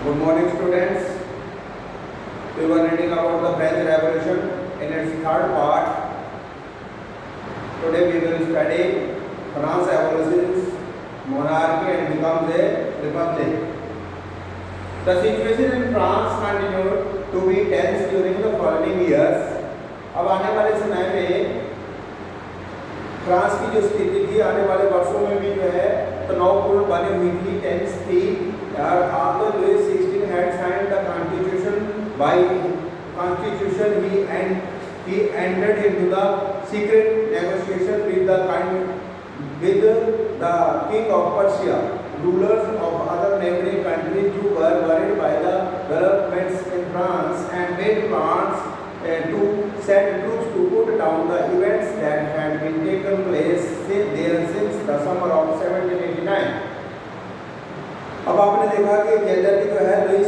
Good morning, students. We were reading about the French Revolution in its third part. Today we will study France abolishes monarchy and becomes a republic. The situation in France continued to be tense during the following years. अब आने वाले समय में France की जो स्थिति थी आने वाले वर्षों में भी जो है तनावपूर्ण बनी हुई थी, टेंस थी। After Louis XVI had signed the constitution, he entered into the secret negotiation with the king of Persia. Rulers of other neighboring countries who were worried by the developments in France and made plans to send troops to put down the events that had been taken place since the summer of 1789. अब आपने देखा कि generally जो है Louis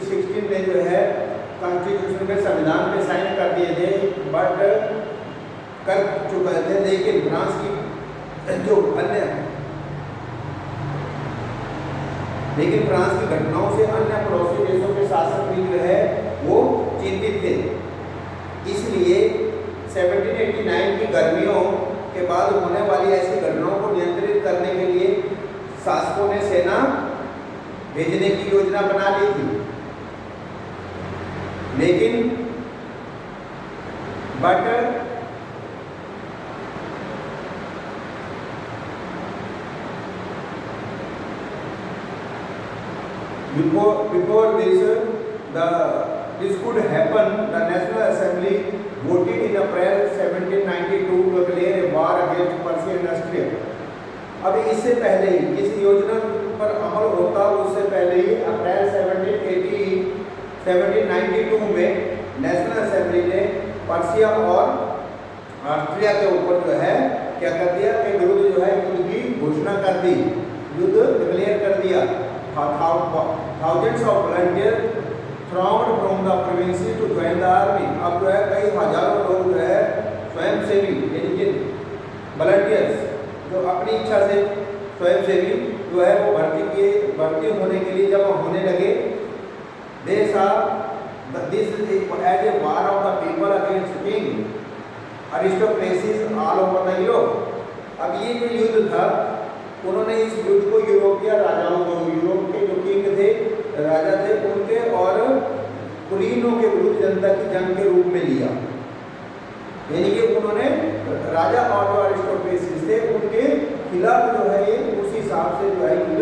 16 ने जो है constitution में संविधान पे साइन कर दिए थे, बट कर चुके थे, लेकिन फ्रांस की घटनाओं से अन्य पड़ोसी देशों के शासक भी जो है वो चिंतित थे। इसलिए 1789 की गर्मियों के बाद होने वाली ऐसी घटनाओं को नियंत्रित करने के लिए शासकों ने सेना भेजने की योजना बना ली थी, लेकिन before this could happen, the National Assembly voted in April 1792 to declare a war against Prussia and Austria. अब इससे पहले ही इस योजना पर अमल होता उससे पहले ही अप्रैल 1792 में नेशनल असेंबली ने पर्सिया और ऑस्ट्रिया के ऊपर जो है क्या कर दिया कि विरुद्ध जो है युद्ध की घोषणा कर दी, युद्ध डिक्लेयर कर दिया। Thousands of volunteers thronged from the provinces to join the army. अब जो है कई हजारों लोग जो है स्वयंसेवी यानी कि वॉलंटियर्स जो अपनी इच्छा से स्वयंसेवी जो है वो भर्ती होने के लिए जब होने लगे, this is as a war of the people against king aristocracies all over the Europe. अब ये जो युद्ध था उन्होंने इस युद्ध को यूरोपीय राजाओं को, यूरोप के जो किंग थे, राजा थे, उनके और कुलीनों के विरुद्ध जनता की जंग के रूप में लिया। यानी कि उन्होंने राजा और जो अरिस्टोक्रेसीज थे उनके खिलाफ जो है ये उस हिसाब से जो है युद्ध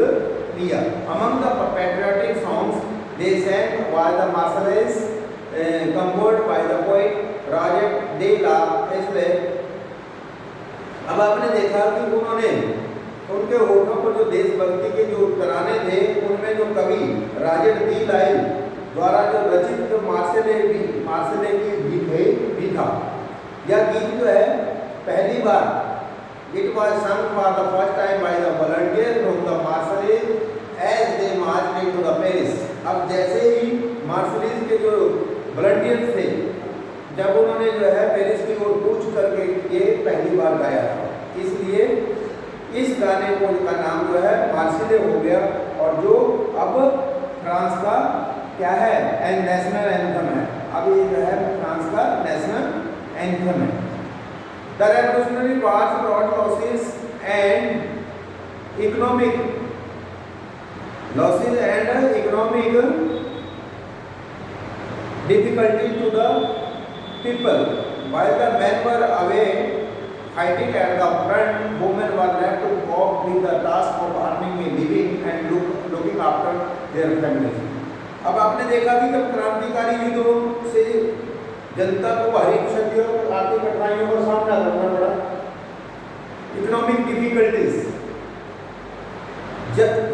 लिया। Among the patriotic songs they sang while the Marseillaise composed by the poet Roger de la Esle। अब आपने देखा कि उन्होंने उनके होठों पर जो देशभक्ति के जो तराने थे उनमें जो कवि राजर डी लाइल द्वारा जो रचित जो मार्सेले की गीत भी था। यह गीत जो है पहली बार it was sung for the first time by the volunteers from the Marseillaise as they marched into the Paris। अब जैसे ही मार्सेलीज के जो वॉलंटियर्स थे जब उन्होंने जो है पेरिस की ओर कूच करके ये पहली बार गाया था, इसलिए इस गाने को का नाम जो है मार्सेले हो गया और जो अब फ्रांस का क्या है नेशनल एंथम है। अब ये जो है फ्रांस का नेशनल एंथम है। The revolutionary wars brought losses and economic difficulty to the people. While the men were away fighting at the front, women were left to cope with the task of earning a living and looking after their families। अब आपने देखा कि जब क्रांतिकारी युद्धों से जनता को भारी क्षतियों और आर्थिक कठिनाइयों का सामना करना पड़ा, economic difficulties,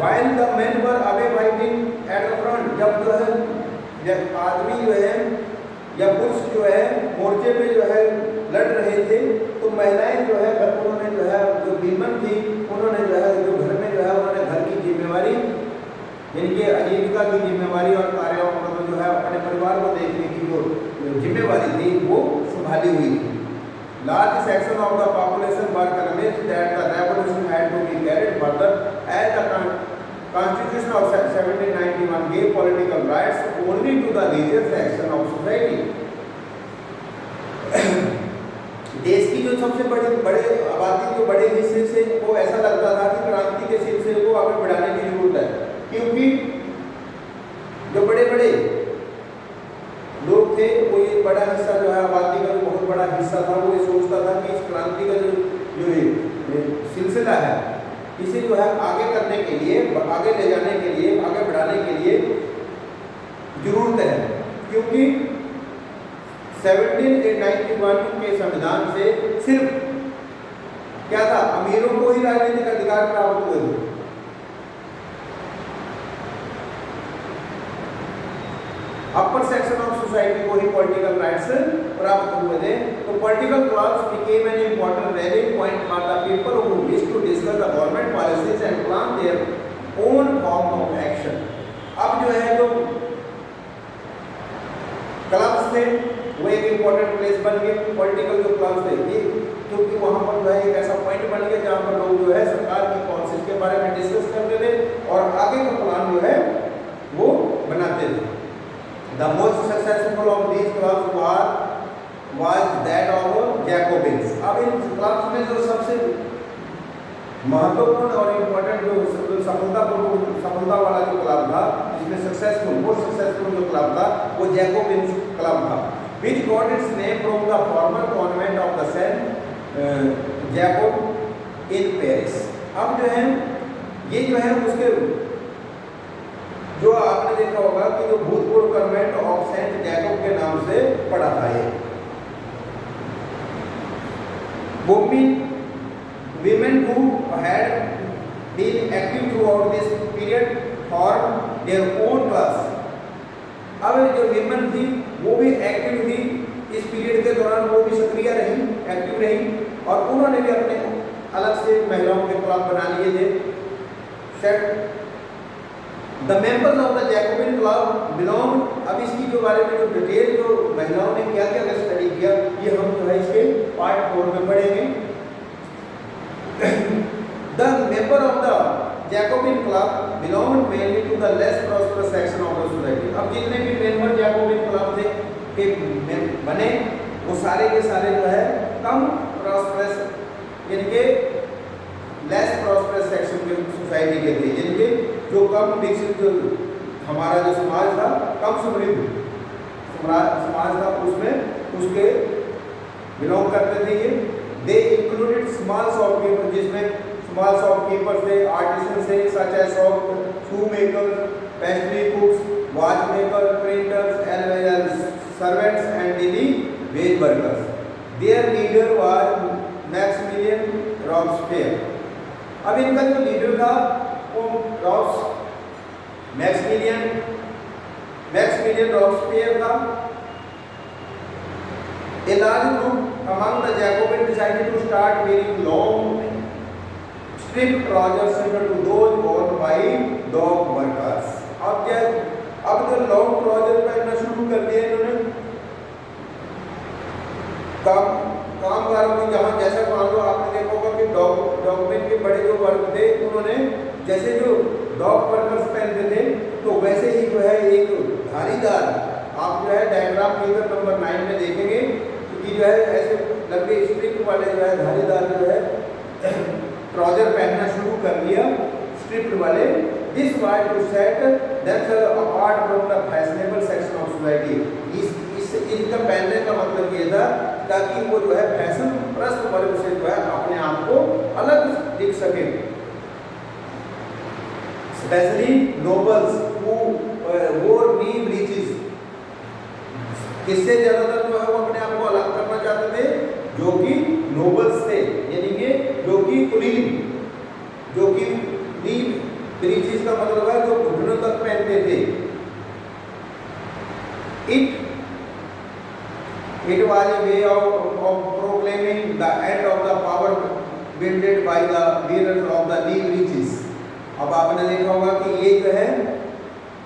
while the men were away fighting at the front, जब जो है जब आदमी जो है या पुरुष जो है मोर्चे पे जो है लड़ रहे थे तो महिलाएं जो है उन्होंने जो है जो वीमन थी उन्होंने जो है जो घर में जो है उन्होंने घर की जिम्मेवारी यानी कि आजीविका की जिम्मेवारी और कार्यों को जो है अपने परिवार को देखने की जो जिम्मेवारी थी वो संभाली हुई थी। Large section of the population were convinced that the revolution had to be carried further as the Constitution of 1791 gave political rights only to the leisure section of society. देश की जो सबसे बड़े आबादी के बड़े हिस्से से वो ऐसा लगता था कि क्रांति के सिलसिले को आगे बढ़ाने की जरूरत है, क्योंकि जो बड़े बड़े लोग थे वो ये बड़ा हिस्सा जो है आबादी का जो बहुत बड़ा हिस्सा था वो ये सोचता था कि इस क्रांति का जो सिलसिला है इसे जो है आगे करने के लिए, आगे ले जाने के लिए, आगे बढ़ाने के लिए जरूरत है, क्योंकि 1791 के संविधान से सिर्फ क्या था, अमीरों को ही राजनीतिक अधिकार प्राप्त हुए थे। अपर सेक्शन ऑफ सोसाइटी को ही पॉलिटिकल राइट्स प्राप्त हुए थे। तो political clubs became an important rallying point for the people who wish to discuss the government policies and plan their own form of action. अब जो है जो क्लब्स थे वो एक इंपॉर्टेंट प्लेस बन गए, पॉलिटिकल जो क्लब्स थे ये, क्योंकि वहां पर जो है एक ऐसा पॉइंट बन गया जहां पर लोग जो है सरकार की पॉलिसीज के बारे में डिस्कस करते थे और आगे का प्लान जो है वो बनाते थे। The most successful of these clubs was that of Jacobins। अब इन क्लब्स में जो सबसे महत्वपूर्ण और इम्पोर्टेंट जो सफलता वाला जो क्लब था, जिसमें मोस्ट सक्सेसफुल जो क्लब था वो जैकोबिन्स क्लब था, which got its name from the former convent of the Saint Jacob in Paris। अब जो है ये जो है उसके जो आपने देखा होगा कि जो भूतपूर्व कन्वेंट ऑफ सेंट जैकब के नाम से पड़ा था ये। Women who had been active throughout this period formed their own class। अब जो विमेन थी वो भी एक्टिव थी इस पीरियड के दौरान, वो भी सक्रिय रही, एक्टिव रही और उन्होंने भी अपने अलग से महिलाओं के क्लब बना लिए थे। The members of the Jacobin Club belong। अब इसकी जो बारे में जो डिटेल जो महिलाओं ने क्या क्या स्टडी किया ये हम जो है इसके पार्ट 4 में पढ़ेंगे। The member of the Jacobin Club belonged mainly to the less prosperous section of the society। अब जितने भी मेंबर Jacobin Club थे के बने वो सारे के सारे जो है कम प्रॉस्परस यानी कि लेस प्रॉस्परस सेक्शन के सोसाइटी के थे, जिनके जो कम विकसित जो हमारा जो समाज था, कम समृद्ध समाज था, उसमें उसके बिलोंग करते थे ये। दे इंक्लूडेड स्मॉल शॉपकीपर, जिसमें स्मॉल शॉपकीपर थे, आर्टिसन थे such as shoemaker, pastry cooks, watchmaker, printers as well as servants and daily wage workers. Their leader was Maximilian Robespierre. अब इनका जो लीडर था वो मैक्सिमिलियन रॉब्सपियर था। A large group among the Jacobins decided to start wearing long stripped trousers similar to those worn by dock workers। अब जो long trouser पहनना शुरू कर दिया इन्होंने कामगारों की, जहाँ जैसा मान लो आपने देखा होगा कि डॉकमेन के बड़े जो वर्ग थे उन्होंने जैसे जो डॉक वर्कर्स पहनते थे तो वैसे ही जो है एक धारीदार, आप जो है डायग्राम फिगर नंबर 9 में देखेंगे कि जो है ऐसे लंबे स्ट्रिप वाले जो है धारीदार जो है ट्राउजर पहनना शुरू कर दिया, स्ट्रिप्ड वाले। This was to set themselves apart from the fashionable section of society. इनका पहनने का मतलब ये था ताकि वो जो है फैशन प्रस्त वर्ग से जो है अपने आप को अलग दिख सके। स्पेशली नोबल्स हु वोर नी ब्रीचेस, किससे ज्यादातर जो है वो अपने आप को अलग करना चाहते थे, जो कि नोबल्स थे, यानी कि जो कि कुलीन, जो कि नी ब्रीचेस का मतलब है जो घुटनों तक पहनते थे। It was a way of proclaiming the end of the power wielded by the wearers of the knee breeches। अब आपने देखा होगा कि ये जो है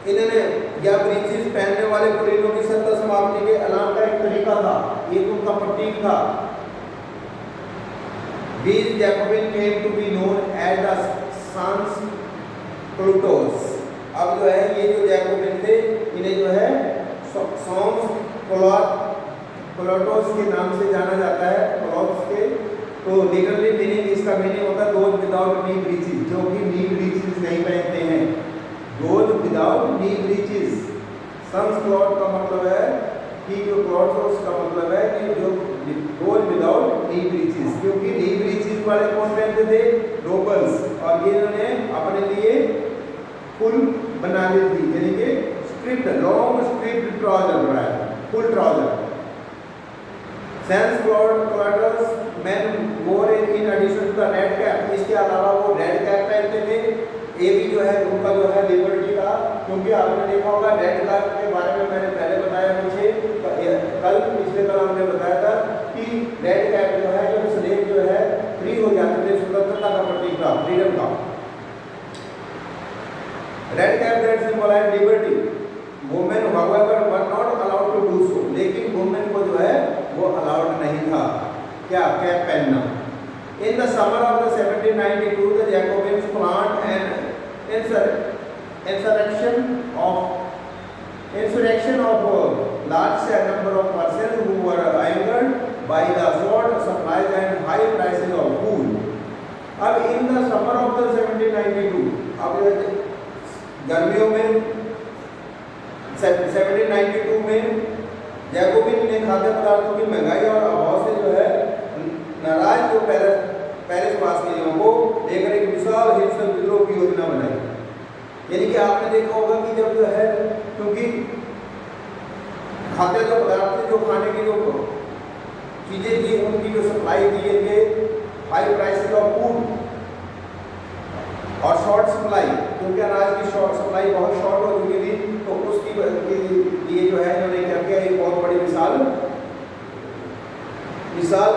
इन्होंने या ब्रीचेस पहनने वाले कुलीनों की सत्ता समाप्ति के ऐलान का एक तरीका था, एक उनका प्रतीक था। These Jacobins came to be known as the Sans प्लूटोस। अब जो है ये जो जैकोबिन थे इन्हें जो है सॉन्स प्लूटोस के नाम से जाना जाता है, प्लूटोस के। तो लिटरली मीनिंग, इसका मीनिंग होता है दोज विदाउट नी ब्रीचेस, जो कि नी ब्रीचेस नहीं पहनते हैं। Those without knee breeches. Sans cloth का मतलब है कि जो क्लॉथोस का मतलब है कि जो दोज विदाउट नी ब्रीचेस, क्योंकि नी ब्रीचेस वाले कौन पहनते थे? नोबल्स। और ये इन्होंने अपने लिए फुल बना ली थी, यानी कि स्ट्रिप्ड, लॉन्ग स्ट्रिप्ड ट्राउजर बनाया, full trouser. Sans culottes men wore in addition to the red cap, इसके अलावा वो रेड कैप पहनते थे। ये भी जो है उनका जो है लिबर्टी था, क्योंकि आपने देखा होगा रेड कैप के बारे में मैंने पहले बताया, मुझे पिछले कल हमने बताया था कि रेड कैप जो है जब स्लेव जो है फ्री हो जाते थे, स्वतंत्रता का प्रतीक था, फ्रीडम का। Red cap that symbolise liberty, women however were not allowed to do so, लेकिन वुमेन को जो है वो अलाउड नहीं था क्या कैप पहनना। In the summer of the 1792, the Jacobins planned an insurrection of large number of persons who were angered by the short supplies and high prices of food. अब in the summer of the 1792, अब गर्मियों में 1792 में Jacobian ने खाद्य पदार्थों की महंगाई और अभाव से जो है नाराज जो पेरिस वासियों को लेकर एक विशाल हिंसक विद्रोह की योजना बनाई। यानी कि आपने देखा होगा कि जब जो है, क्योंकि खाद्य जो पदार्थ जो खाने की जो चीजें थी उनकी जो सप्लाई थी, ये हाई प्राइसेस ऑफ फूड और शॉर्ट सप्लाई, क्योंकि अनाज की शॉर्ट सप्लाई बहुत शॉर्ट हो चुकी थी, तो उसकी लिए जो है इन्होंने क्या किया, एक बहुत बड़ी विशाल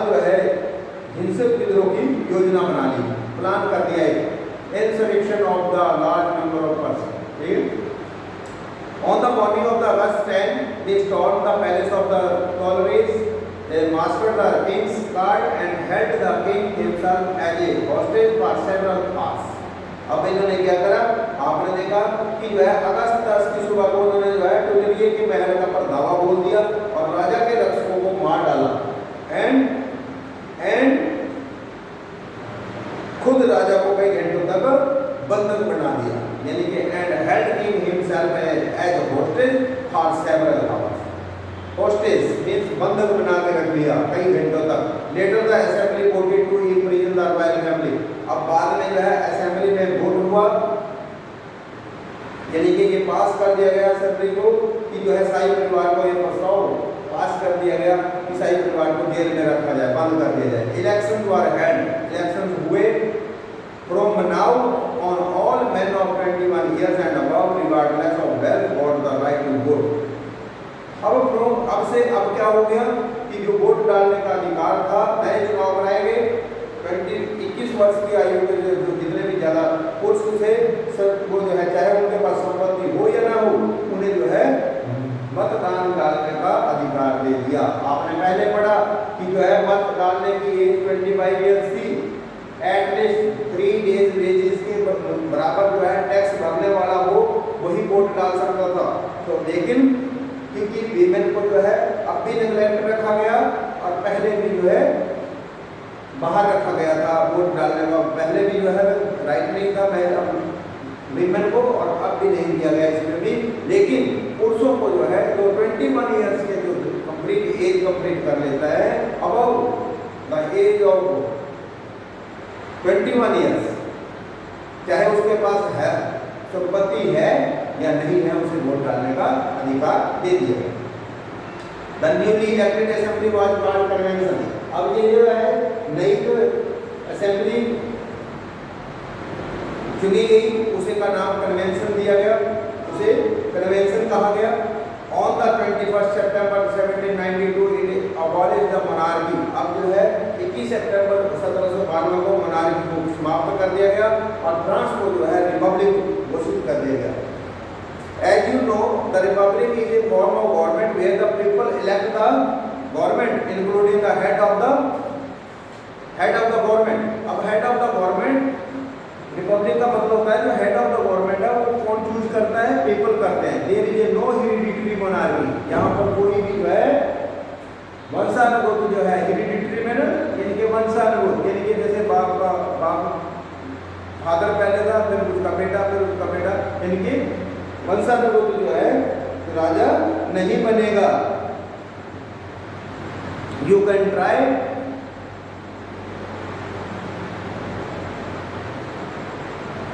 जो है हिंसक विद्रोह की योजना बना ली, प्लान कर दिया है। Insurrection of the large number of person. On the morning of the August 10 they storm the palace of the Tuileries, they mastered the king's guard and held the king himself as a hostage for several hours. अब इन्होंने क्या करा, आपने देखा कि जो है अगस्त 10 की सुबह को उन्होंने जो है टुलेरिए के महल का परदावा बोल दिया और राजा के रक्षकों को मार डाला एंड खुद राजा को कई घंटों तक बंधक बना दिया, यानी कि and held king himself as hostage for several hours. Hostage means बंधक बना के रख दिया कई घंटों तक। Later the assembly voted to imprison the royal family. अब बाद में जो है असेंबली में वोट हुआ, यानी कि ये पास कर दिया गया असेंबली को कि जो है शाही परिवार को ये प्रस्ताव पास कर दिया गया कि शाही परिवार को जेल में रखा जाए, बंद कर दिया जाए। इलेक्शन वर हेल्ड, इलेक्शन हुए from now on all men of 21 years and above regardless of wealth got the right to vote. अब से अब क्या हो गया कि जो वोट डालने का अधिकार था, नए चुनाव कराए गए। 21 वर्ष की आयु के जो जितने भी ज़्यादा पुरुष थे सब वो जो है चाहे उनके पास संपत्ति हो या ना हो, उन्हें जो है मतदान डालने का अधिकार दे दिया। आपने पहले पढ़ा कि जो है मत डालने की एज 25 ईयर्स थी। एटलीस्ट 3 days वेजेस के बराबर जो है टैक्स भरने वाला हो वही वोट डाल सकता था। तो लेकिन क्योंकि वीमेन को जो है अब भी नेग्लेक्ट रखा गया और पहले भी जो है बाहर रखा गया था वोट डालने का, पहले भी जो है राइट नहीं था वीमेन को और अब भी नहीं दिया गया इसमें भी। लेकिन पुरुषों को जो है जो 21 ईयर्स के जो कंप्लीट एज कंप्लीट कर लेता है, अब द एज ऑफ 21 ईयर्स, चाहे उसके पास है संपत्ति है या नहीं है, उसे वोट डालने का अधिकार दे दिया गया। The newly elected assembly was called convention. अब ये जो है नई जो असेंबली चुनी गई उसे का नाम कन्वेंशन दिया गया, उसे कन्वेंशन कहा गया। On the 21 September 1792 it abolish the monarchy. अब जो है 21 सितंबर 1792 को मोनार्की को समाप्त कर दिया गया और फ्रांस को जो है रिपब्लिक घोषित कर दिया गया। As you know, the republic is a form of government where the people elect the government, including the head of the government. अब head of the government, Republic का मतलब होता है जो हेड ऑफ द गवर्नमेंट कोई भी जो है वंशानुगत जो है हेरिडिटरी में ना, यानी कि वंशानुगत, यानी कि जैसे बाप फादर पहले था, फिर उसका बेटा, यानी कि वंशानुगत जो है राजा नहीं बनेगा। You can try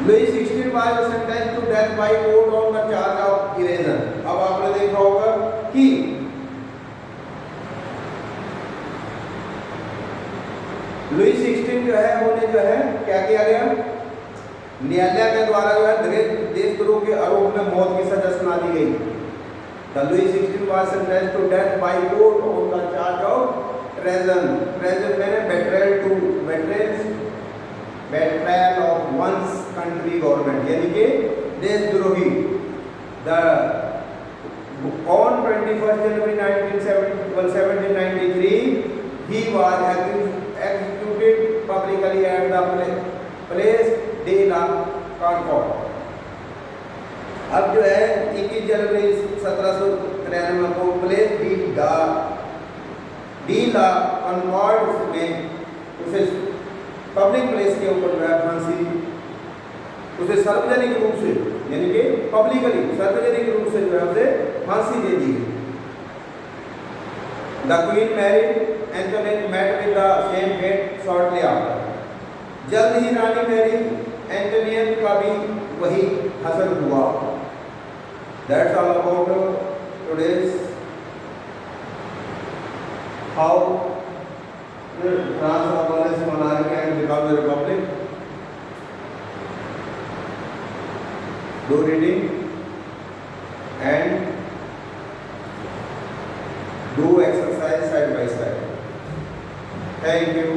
Louis XVI was sentenced to death by court on the charge of treason। अब आपने देखा होगा कि लुई 16 जो है उन्हें जो है क्या किया गया, न्यायालय के द्वारा जो है देशद्रोह के आरोप में मौत की सजा सुना दी गई। The Louis 16 was sentenced to death by court on the charge of treason। treason मैंने betrayal of one's country government, यानी कि देशद्रोही। The on 21st January 1793 he was executed publicly at the place de la Concorde। अब जो है 21 जनवरी 1793 को place D ला Concord में उसे पब्लिक प्लेस के ऊपर जो है फांसी, उसे सार्वजनिक रूप से, यानी कि पब्लिकली सार्वजनिक रूप से जो है उसे फांसी दे दी गई। The queen married Antoinette met with the same fate shortly after. जल्द ही रानी मैरी एंटोनियन का भी वही हसन हुआ। That's all about today's how France abolished monarchy and become a republic. Do reading and do exercise side by side. Thank you.